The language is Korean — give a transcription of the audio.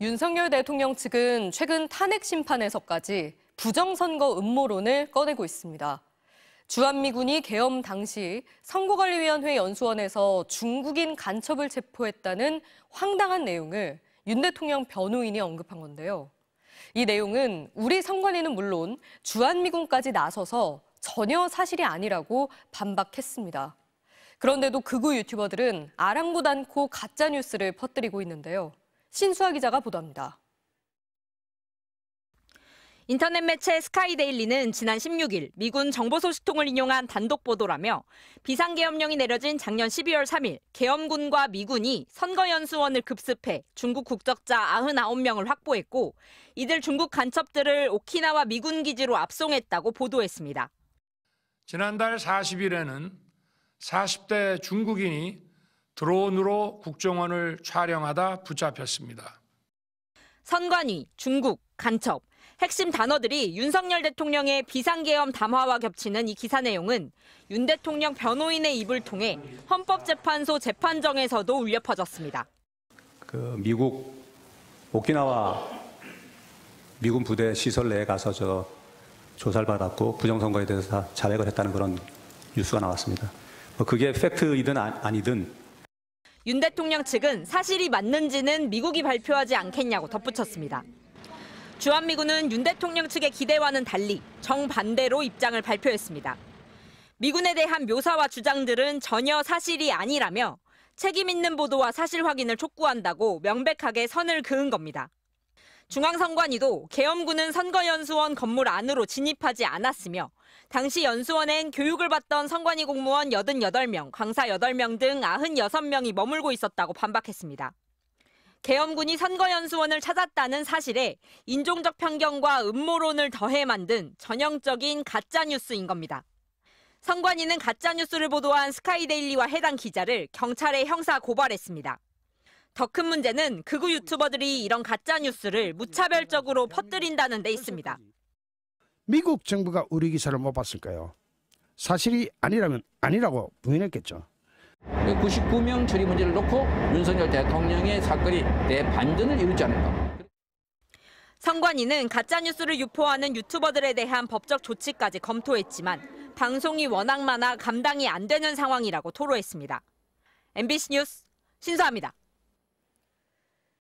윤석열 대통령 측은 최근 탄핵 심판에서까지 부정선거 음모론을 꺼내고 있습니다. 주한미군이 계엄 당시 선거관리위원회 연수원에서 중국인 간첩을 체포했다는 황당한 내용을 윤 대통령 변호인이 언급한 건데요. 이 내용은 우리 선관위는 물론 주한미군까지 나서서 전혀 사실이 아니라고 반박했습니다. 그런데도 극우 유튜버들은 아랑곳 않고 가짜뉴스를 퍼뜨리고 있는데요. 신수아 기자가 보도합니다. 인터넷 매체 스카이데일리는 지난 16일 미군 정보소식통을 인용한 단독 보도라며 비상계엄령이 내려진 작년 12월 3일 계엄군과 미군이 선거연수원을 급습해 중국 국적자 99명을 확보했고 이들 중국 간첩들을 오키나와 미군 기지로 압송했다고 보도했습니다. 지난달 40일에는 40대 중국인이 드론으로 국정원을 촬영하다 붙잡혔습니다. 선관위, 중국, 간첩, 핵심 단어들이 윤석열 대통령의 비상계엄 담화와 겹치는 이 기사 내용은 윤 대통령 변호인의 입을 통해 헌법재판소 재판정에서도 울려 퍼졌습니다. 미국 오키나와 미군 부대 시설 내에 가서 조사를 받았고 부정선거에 대해서 다 자백을 했다는 그런 뉴스가 나왔습니다. 그게 팩트이든 아니든 윤 대통령 측은 사실이 맞는지는 미국이 발표하지 않겠냐고 덧붙였습니다. 주한미군은 윤 대통령 측의 기대와는 달리 정반대로 입장을 발표했습니다. 미군에 대한 묘사와 주장들은 전혀 사실이 아니라며 책임 있는 보도와 사실 확인을 촉구한다고 명백하게 선을 그은 겁니다. 중앙선관위도 계엄군은 선거연수원 건물 안으로 진입하지 않았으며 당시 연수원엔 교육을 받던 선관위 공무원 88명, 강사 8명 등 96명이 머물고 있었다고 반박했습니다. 계엄군이 선거연수원을 찾았다는 사실에 인종적 편견과 음모론을 더해 만든 전형적인 가짜뉴스인 겁니다. 선관위는 가짜뉴스를 보도한 스카이데일리와 해당 기자를 경찰에 형사 고발했습니다. 더 큰 문제는 극우 유튜버들이 이런 가짜뉴스를 무차별적으로 퍼뜨린다는 데 있습니다. 미국 정부가 우리 기사를 못 봤을까요? 사실이 아니라면 아니라고 부인했겠죠. 99명 처리 문제를 놓고 윤석열 대통령의 사건이 대반전을 이루지 않을까. 선관위는 가짜뉴스를 유포하는 유튜버들에 대한 법적 조치까지 검토했지만 방송이 워낙 많아 감당이 안 되는 상황이라고 토로했습니다. MBC 뉴스 신수아입니다.